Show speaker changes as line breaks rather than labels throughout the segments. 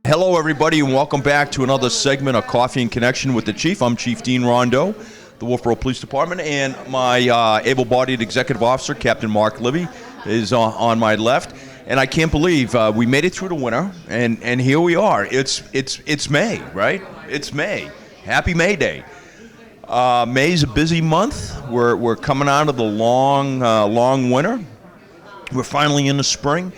Hello, everybody, and welcome back to another segment of Coffee and Connection with the Chief. I'm Chief Dean Rondo, the Wolfeboro Police Department, and my able-bodied executive officer, Captain Mark Libby, is on my left. And I can't believe we made it through the winter, and here we are. It's May, right? It's May. Happy May Day. May's a busy month. We're coming out of the long winter. We're finally in the spring.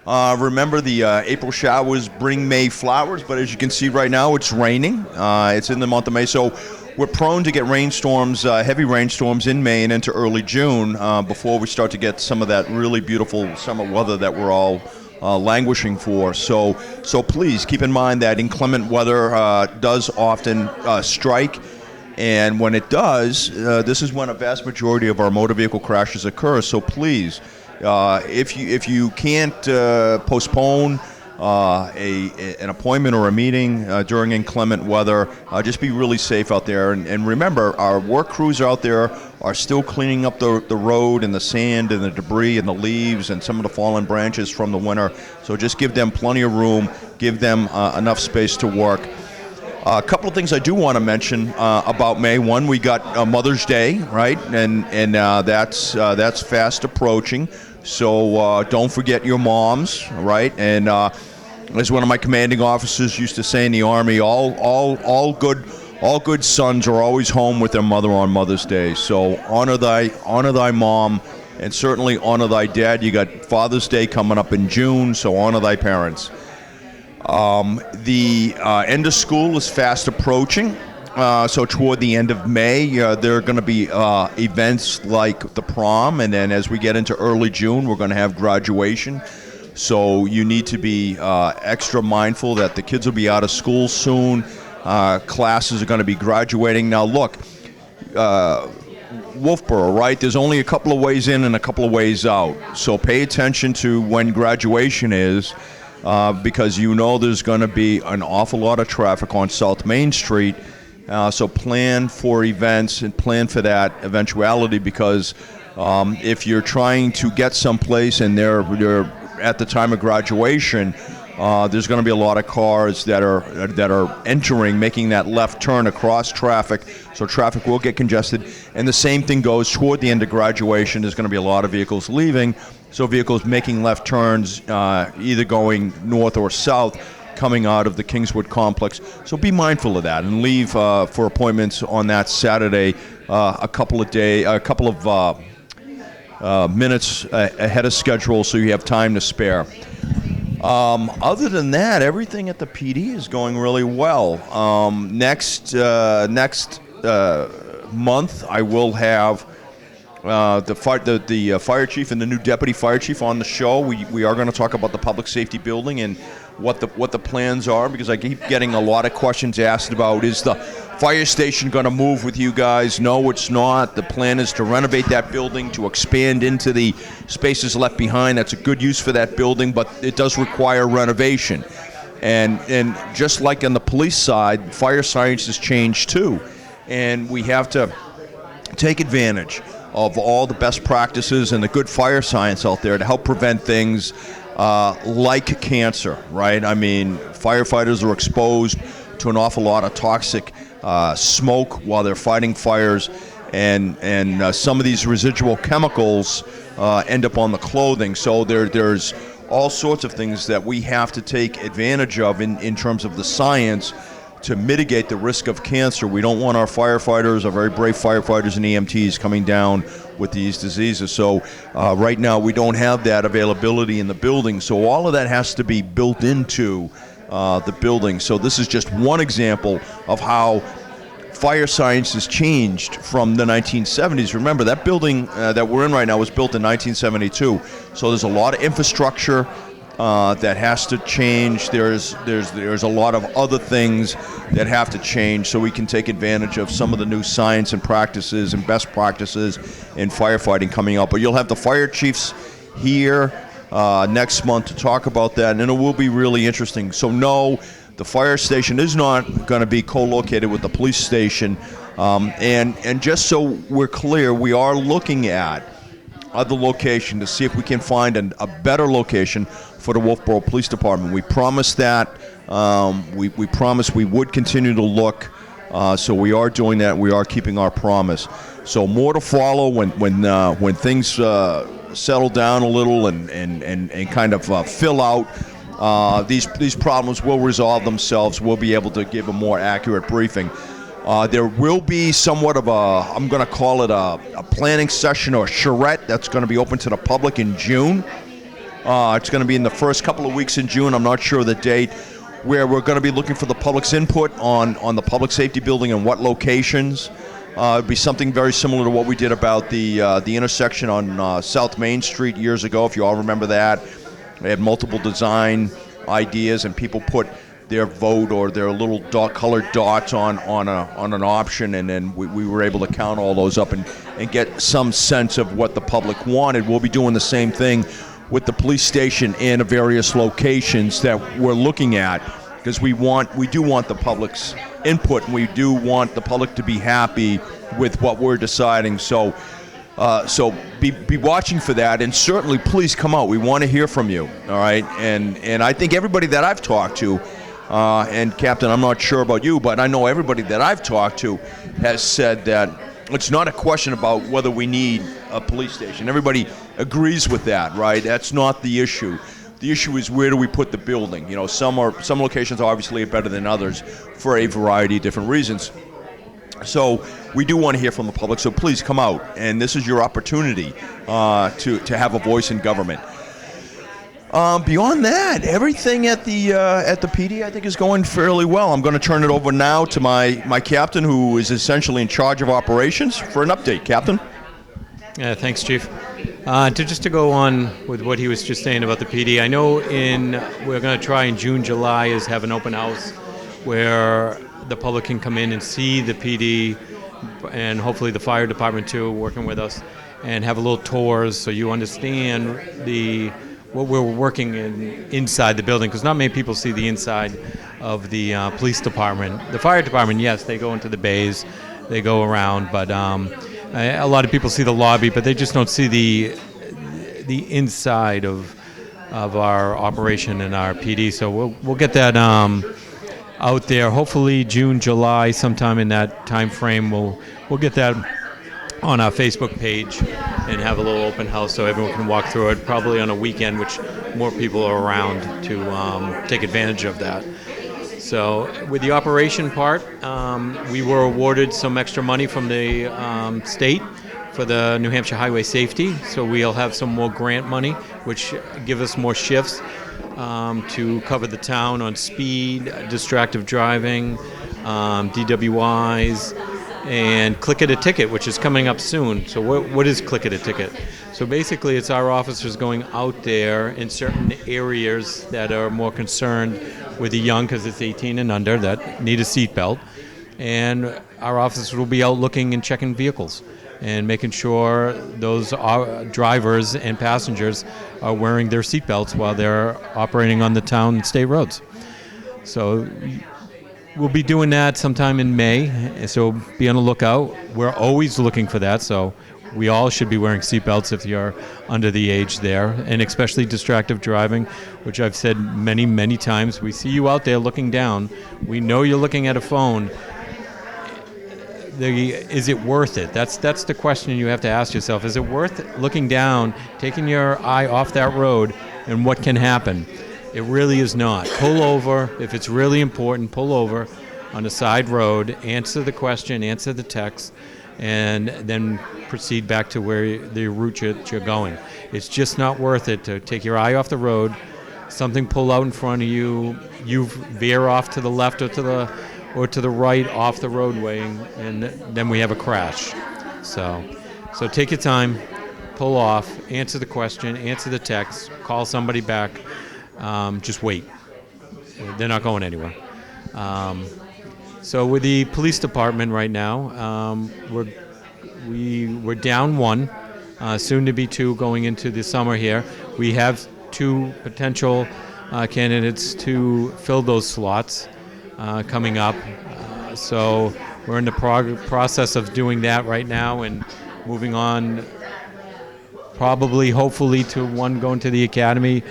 Remember, the April showers bring May flowers, but as you can see right now, it's raining. It's in the month of May, so we're prone to get rainstorms, heavy rainstorms in May and into early June before we start to get some of that really beautiful summer weather that we're all languishing for. So please keep in mind that inclement weather does often strike. And when it does, this is when a vast majority of our motor vehicle crashes occur. So please, if you can't postpone an appointment or a meeting during inclement weather, just be really safe out there. And remember, our work crews out there are still cleaning up the road and the sand and the debris and the leaves and some of the fallen branches from the winter. So just give them plenty of room, give them enough space to work. A couple of things I do want to mention about May. One, we got Mother's Day, right, and that's fast approaching. So don't forget your moms, right? And as one of my commanding officers used to say in the Army, all good sons are always home with their mother on Mother's Day. So honor thy mom, and certainly honor thy dad. You got Father's Day coming up in June, so honor thy parents. The end of school is fast approaching, so toward the end of May, there are going to be events like the prom, and then as we get into early June, we're going to have graduation. So you need to be extra mindful that the kids will be out of school soon. Classes are going to be graduating. Now look, Wolfeboro, right? There's only a couple of ways in and a couple of ways out. So pay attention to when graduation is. Because you know there's going to be an awful lot of traffic on South Main Street. So plan for events and plan for that eventuality, because if you're trying to get someplace and they're at the time of graduation, there's going to be a lot of cars that are entering, making that left turn across traffic, so traffic will get congested. And the same thing goes toward the end of graduation. There's going to be a lot of vehicles leaving, so vehicles making left turns, either going north or south, coming out of the Kingswood complex. So be mindful of that and leave for appointments on that Saturday a couple of minutes ahead of schedule, so you have time to spare. Other than that, everything at the PD is going really well. Next month, I will have the fire chief and the new deputy fire chief on the show. We are going to talk about the public safety building and what the plans are, because I keep getting a lot of questions asked about, is the fire station going to move with you guys? No, it's not. The plan is to renovate that building, to expand into the spaces left behind. That's a good use for that building, but it does require renovation. And just like on the police side, fire science has changed too. And we have to take advantage of all the best practices and the good fire science out there to help prevent things like cancer, right? I mean, firefighters are exposed to an awful lot of toxic smoke while they're fighting fires, and some of these residual chemicals end up on the clothing. So there's all sorts of things that we have to take advantage of in terms of the science to mitigate the risk of cancer. We don't want our firefighters, our very brave firefighters and EMTs, coming down with these diseases. So right now we don't have that availability in the building. So all of that has to be built into the building. So this is just one example of how fire science has changed from the 1970s. Remember, that building that we're in right now was built in 1972. So there's a lot of infrastructure that has to change. There's a lot of other things that have to change so we can take advantage of some of the new science and practices and best practices in firefighting coming up. But you'll have the fire chiefs here next month to talk about that, and it will be really interesting. So no, the fire station is not going to be co-located with the police station. And just so we're clear, we are looking at other location to see if we can find a better location for the Wolfeboro Police Department. We promised that. We promised we would continue to look. So we are doing that. We are keeping our promise. So more to follow when things settle down a little and kind of fill out. These problems will resolve themselves. We'll be able to give a more accurate briefing. There will be somewhat of I'm going to call it a planning session or a charrette that's going to be open to the public in June. It's going to be in the first couple of weeks in June. I'm not sure of the date, where we're going to be looking for the public's input on the public safety building and what locations. It'd be something very similar to what we did about the intersection on South Main Street years ago, if you all remember that. They had multiple design ideas, and people put their vote or their little colored dots on an option, and then we were able to count all those up and get some sense of what the public wanted. We'll be doing the same thing with the police station and the various locations that we're looking at, because we do want the public's input, and we do want the public to be happy with what we're deciding. So be watching for that, and certainly please come out. We want to hear from you, all right? And I think everybody that I've talked to, and Captain, I'm not sure about you, but I know everybody that I've talked to has said that it's not a question about whether we need a police station. Everybody agrees with that, right? That's not the issue. The issue is, where do we put the building? You know, some locations obviously are better than others for a variety of different reasons. So we do want to hear from the public, so please come out, and this is your opportunity to have a voice in government. Beyond that, everything at the PD, I think, is going fairly well. I'm going to turn it over now to my captain, who is essentially in charge of operations, for an update. Captain?
Yeah, thanks, Chief. Just to go on with what he was just saying about the PD, I know we're going to try in June, July, is have an open house where the public can come in and see the PD, and hopefully the fire department too, working with us, and have a little tours so you understand what we're working inside the building, because not many people see the inside of the police department. The fire department, yes, they go into the bays, they go around, but a lot of people see the lobby, but they just don't see the inside of our operation and our PD. So we'll get that out there. Hopefully June, July, sometime in that time frame, we'll get that on our Facebook page and have a little open house so everyone can walk through it, probably on a weekend, which more people are around to take advantage of that. So with the operation part, we were awarded some extra money from the state for the New Hampshire Highway Safety, so we'll have some more grant money, which give us more shifts to cover the town on speed, distracted driving, DWIs, and Click It a Ticket, which is coming up soon. So what is Click It a Ticket? So basically it's our officers going out there in certain areas that are more concerned with the young, because it's 18 and under, that need a seatbelt. And our officers will be out looking and checking vehicles and making sure those drivers and passengers are wearing their seatbelts while they're operating on the town and state roads. So we'll be doing that sometime in May, so be on the lookout. We're always looking for that, so we all should be wearing seatbelts if you're under the age there, and especially distracted driving, which I've said many, many times. We see you out there looking down. We know you're looking at a phone. Is it worth it? That's the question you have to ask yourself. Is it worth looking down, taking your eye off that road, and what can happen? It really is not. Pull over. If it's really important, pull over on a side road, answer the question, answer the text, and then proceed back to where the route you're going. It's just not worth it to take your eye off the road, something pull out in front of you, you veer off to the left or to the right off the roadway, and then we have a crash. So take your time, pull off, answer the question, answer the text, call somebody back. Just wait. They're not going anywhere. So with the police department right now, we're down one, soon to be two going into the summer here. We have two potential candidates to fill those slots coming up. So we're in the process of doing that right now and moving on probably, hopefully, to one going to the academy,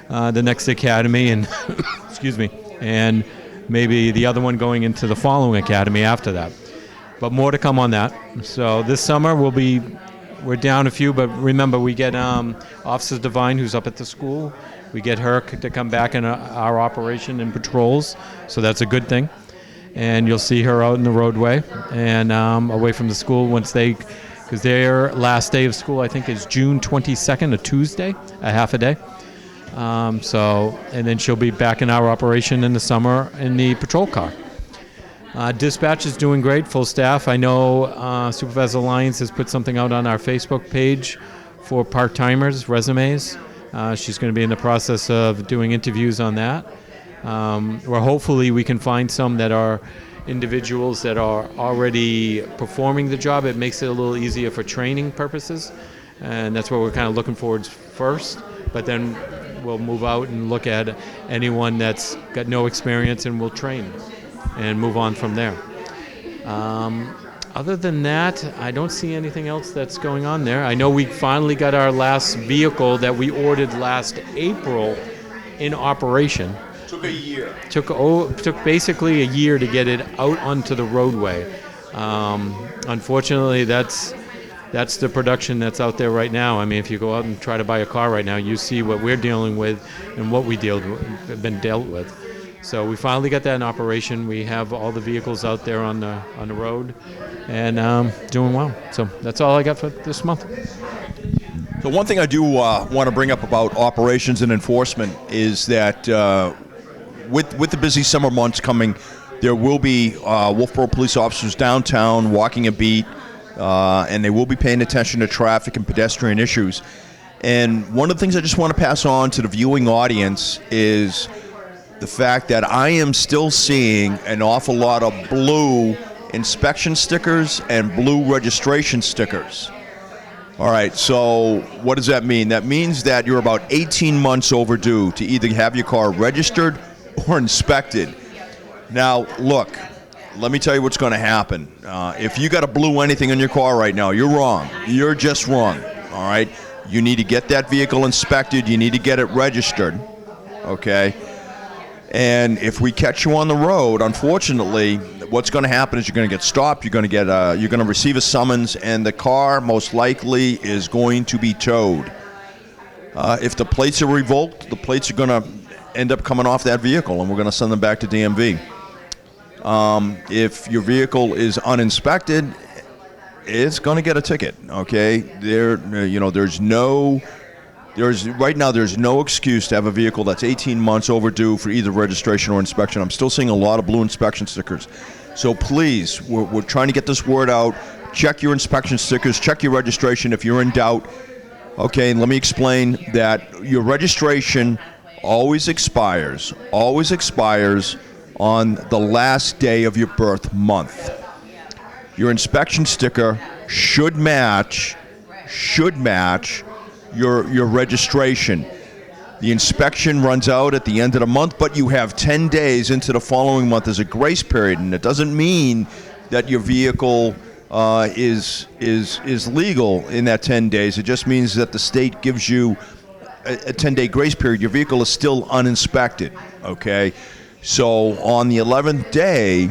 the next academy, and excuse me, and maybe the other one going into the following academy after that. But more to come on that. So this summer we're down a few, but remember we get Officer Devine, who's up at the school. We get her to come back in our operation and patrols, so that's a good thing. And you'll see her out in the roadway and away from the school because their last day of school I think is June 22nd, a Tuesday, a half a day. And then she'll be back in our operation in the summer in the patrol car. Dispatch is doing great, full staff. I know Supervisor Lyons has put something out on our Facebook page for part-timers, resumes. She's going to be in the process of doing interviews on that. Where hopefully we can find some that are individuals that are already performing the job. It makes it a little easier for training purposes, and that's what we're kind of looking forward first. But then we'll move out and look at anyone that's got no experience, and we'll train and move on from there. Other than that, I don't see anything else that's going on there. I know we finally got our last vehicle that we ordered last April in operation.
Took a year.
Took basically a year to get it out onto the roadway. Unfortunately, that's the production that's out there right now. I mean, if you go out and try to buy a car right now, you see what we're dealing with and what we have been dealt with. So we finally got that in operation. We have all the vehicles out there on the road and doing well. So that's all I got for this month.
So one thing I do want to bring up about operations and enforcement is that with the busy summer months coming, there will be Wolfeboro police officers downtown walking a beat, and they will be paying attention to traffic and pedestrian issues. And one of the things I just want to pass on to the viewing audience is the fact that I am still seeing an awful lot of blue inspection stickers and blue registration stickers. All right, so what does that mean? That means that you're about 18 months overdue to either have your car registered or inspected. Now, look, let me tell you what's going to happen. If you got a blue anything on your car right now, you're wrong. You're just wrong, all right? You need to get that vehicle inspected. You need to get it registered, okay? And if we catch you on the road, unfortunately, what's going to happen is you're going to get stopped. You're going to receive a summons, and the car most likely is going to be towed. If the plates are revoked, the plates are going to end up coming off that vehicle, and we're going to send them back to DMV. If your vehicle is uninspected, it's going to get a ticket. Okay, right now there's no excuse to have a vehicle that's 18 months overdue for either registration or inspection. I'm still seeing a lot of blue inspection stickers. So please, we're trying to get this word out. Check your inspection stickers, check your registration if you're in doubt. Okay, and let me explain that your registration always expires on the last day of your birth month. Your inspection sticker should match your registration. The inspection runs out at the end of the month, but you have 10 days into the following month as a grace period, and it doesn't mean that your vehicle is legal in that 10 days. It just means that the state gives you a 10-day grace period. Your vehicle is still uninspected, okay? So on the 11th day,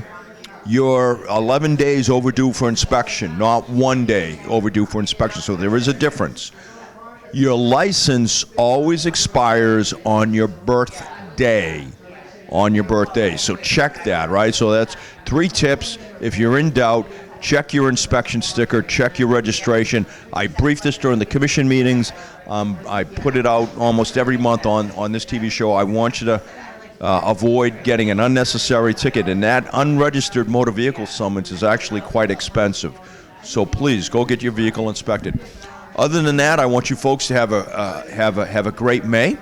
you're 11 days overdue for inspection, not 1 day overdue for inspection. So there is a difference. Your license always expires on your birthday. So check that, right? So that's 3 tips. If you're in doubt, check your inspection sticker, check your registration. I briefed this during the commission meetings. I put it out almost every month on this TV show. I want you to avoid getting an unnecessary ticket, and that unregistered motor vehicle summons is actually quite expensive. So please go get your vehicle inspected. Other than that, I want you folks to have a great May.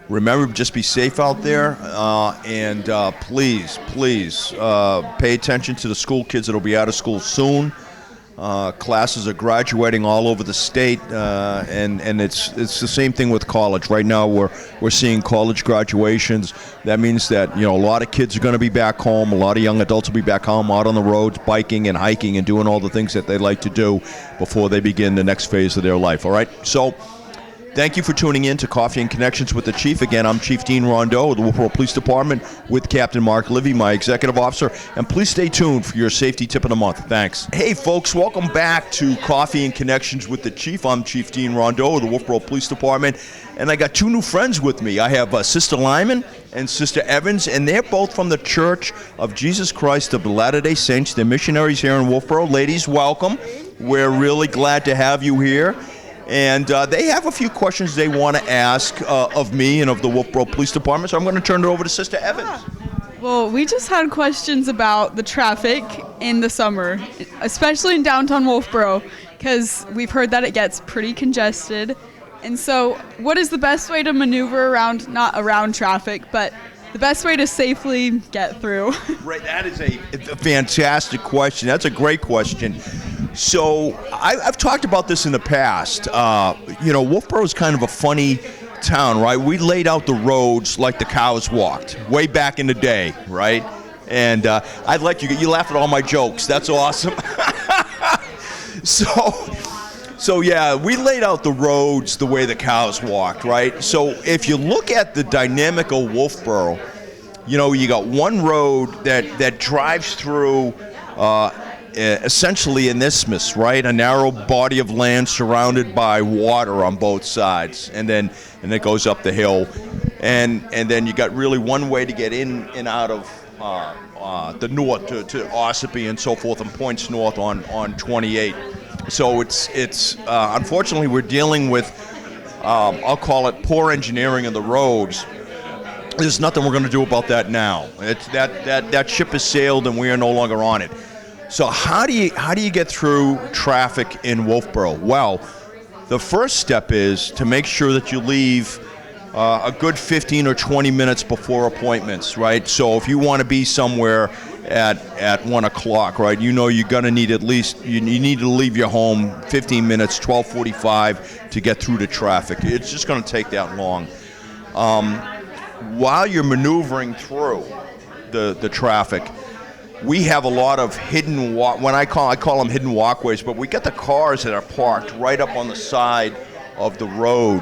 Remember, just be safe out there, and please pay attention to the school kids that'll be out of school soon. Classes are graduating all over the state, and it's the same thing with college. Right now, we're seeing college graduations. That means that a lot of kids are going to be back home. A lot of young adults will be back home, out on the roads, biking and hiking, and doing all the things that they like to do before they begin the next phase of their life. All right, so. Thank you for tuning in to Coffee and Connections with the Chief. Again, I'm Chief Dean Rondeau of the Wolfeboro Police Department with Captain Mark Livy, my executive officer. And please stay tuned for your safety tip of the month. Thanks. Hey, folks, welcome back to Coffee and Connections with the Chief. I'm Chief Dean Rondeau of the Wolfeboro Police Department. And I got two new friends with me. I have Sister Lyman and Sister Evans, and they're both from the Church of Jesus Christ of the Latter-day Saints. They're missionaries here in Wolfeboro. Ladies, welcome. We're really glad to have you here. And they have a few questions they want to ask of me and of the Wolfeboro Police Department, so I'm going to turn it over to Sister Evans.
Well, we just had questions about the traffic in the summer, especially in downtown Wolfeboro, because we've heard that it gets pretty congested. And so what is the best way to maneuver around, not around traffic, but the best way to safely get through?
Right, that is a fantastic question. That's a great question. So I've talked about this in the past. Wolfeboro is kind of a funny town, right? We laid out the roads like the cows walked way back in the day, right? And I'd let you laugh at all my jokes. That's awesome. So yeah, we laid out the roads the way the cows walked, right? So if you look at the dynamic of Wolfeboro, you got one road that drives through essentially an isthmus, right? A narrow body of land surrounded by water on both sides, and it goes up the hill, and then you got really one way to get in and out of the north to Ossipee and so forth, and points north on 28. So it's unfortunately we're dealing with I'll call it poor engineering of the roads. There's nothing we're going to do about that now. It's that ship has sailed and we are no longer on it. So how do you get through traffic in Wolfeboro? Well, the first step is to make sure that you leave a good 15 or 20 minutes before appointments, right? So if you want to be somewhere at 1 o'clock, right, you're going to need at least, you need to leave your home 15 minutes, 12:45 to get through the traffic. It's just going to take that long. While you're maneuvering through the traffic, we have a lot of hidden I call them hidden walkways, but we got the cars that are parked right up on the side of the road,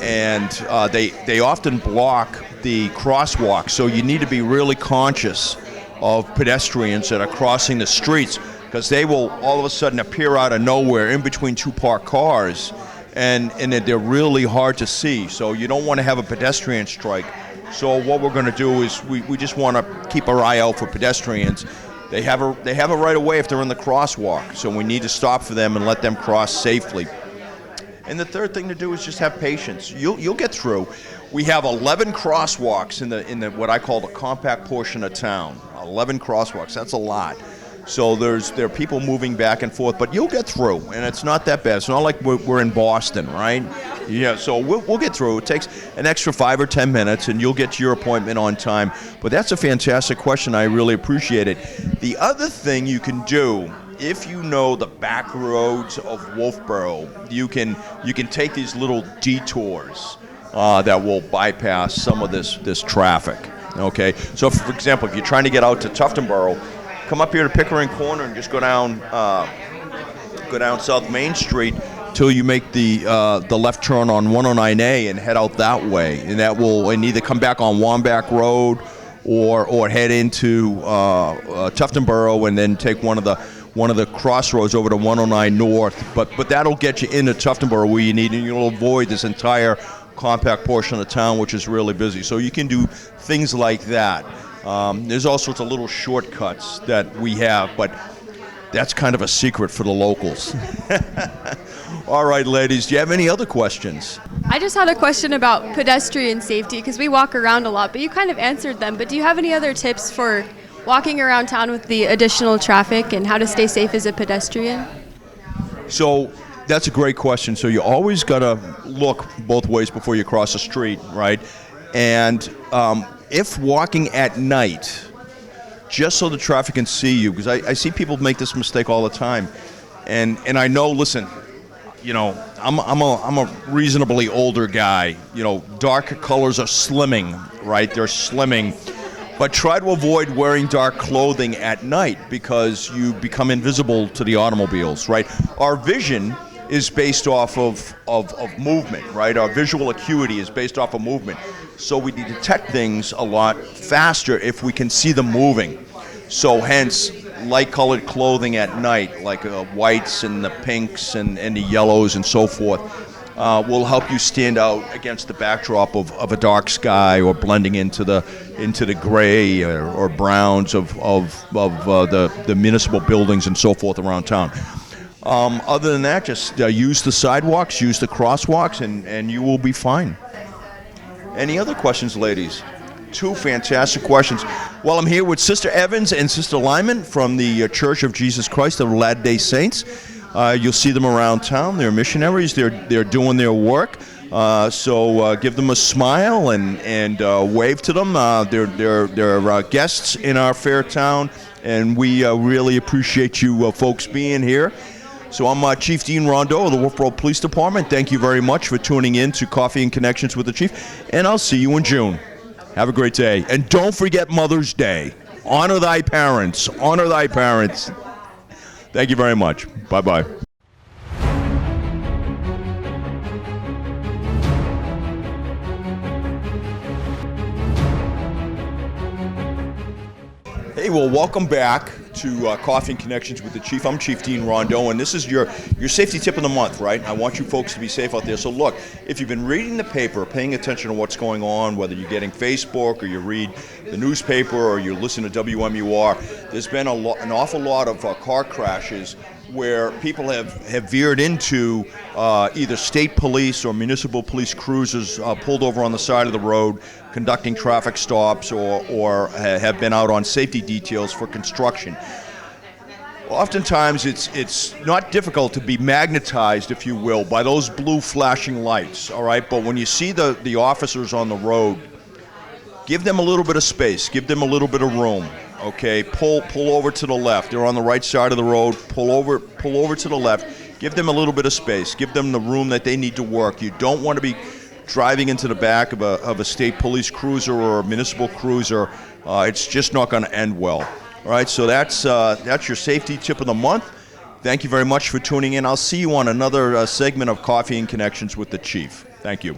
and they often block the crosswalk. So you need to be really conscious of pedestrians that are crossing the streets, because they will all of a sudden appear out of nowhere in between two parked cars, and they're really hard to see. So you don't want to have a pedestrian strike. So what we're going to do is we just want to keep our eye out for pedestrians. They have a right of way if they're in the crosswalk, so we need to stop for them and let them cross safely. And the third thing to do is just have patience. You'll get through. We have 11 crosswalks in the what I call the compact portion of town. 11 crosswalks. That's a lot. So there are people moving back and forth, but you'll get through, and it's not that bad. It's not like we're in Boston, right? Yeah, so we'll get through. It takes an extra 5 or 10 minutes, and you'll get to your appointment on time. But that's a fantastic question. I really appreciate it. The other thing you can do, if you know the back roads of Wolfeboro, you can take these little detours that will bypass some of this traffic. Okay, so for example, if you're trying to get out to Tuftonboro, come up here to Pickering Corner and just go down South Main Street till you make the left turn on 109A and head out that way, and either come back on Wambach Road or head into Tuftonboro and then take one of the crossroads over to 109 North. But that'll get you into Tuftonboro where you need, and you'll avoid this entire compact portion of the town, which is really busy. So you can do things like that. There's all sorts of little shortcuts that we have, but that's kind of a secret for the locals. All right, ladies, do you have any other questions?
I just had a question about pedestrian safety, because we walk around a lot, but you kind of answered them. But do you have any other tips for walking around town with the additional traffic and how to stay safe as a pedestrian?
So that's a great question. So you always got to look both ways before you cross the street, right? And if walking at night, just so the traffic can see you, because I see people make this mistake all the time. And I know, listen, you know, I'm a reasonably older guy. You know, darker colors are slimming, right? They're slimming. But try to avoid wearing dark clothing at night because you become invisible to the automobiles, right? Our vision is based off of movement, right? Our visual acuity is based off of movement. So we detect things a lot faster if we can see them moving. So hence, light-colored clothing at night, like whites and the pinks and the yellows and so forth, will help you stand out against the backdrop of a dark sky or blending into the gray or browns of the municipal buildings and so forth around town. Other than that, just use the sidewalks, use the crosswalks, and you will be fine. Any other questions, ladies? Two fantastic questions. Well, I'm here with Sister Evans and Sister Lyman from the Church of Jesus Christ of Latter-day Saints. You'll see them around town. They're missionaries. They're doing their work. So give them a smile and wave to them. They're guests in our fair town, and we really appreciate you folks being here. So I'm Chief Dean Rondeau of the Wolfeboro Police Department. Thank you very much for tuning in to Coffee and Connections with the Chief, and I'll see you in June. Have a great day. And don't forget Mother's Day. Honor thy parents. Honor thy parents. Thank you very much. Bye-bye. Hey, well, welcome back to Coffee and Connections with the Chief. I'm Chief Dean Rondeau, and this is your safety tip of the month, right? I want you folks to be safe out there. So look, if you've been reading the paper, paying attention to what's going on, whether you're getting Facebook or you read the newspaper or you listen to WMUR, there's been an awful lot of car crashes where people have veered into either state police or municipal police cruisers pulled over on the side of the road, conducting traffic stops or have been out on safety details for construction. Oftentimes it's not difficult to be magnetized, if you will, by those blue flashing lights, all right? But when you see the officers on the road, give them a little bit of space, give them a little bit of room, okay? Pull over to the left. They're on the right side of the road. Pull over to the left. Give them a little bit of space. Give them the room that they need to work. You don't want to be driving into the back of a state police cruiser or a municipal cruiser. It's just not going to end well. All right, so that's your safety tip of the month. Thank you very much for tuning in. I'll see you on another segment of Coffee and Connections with the Chief. Thank you.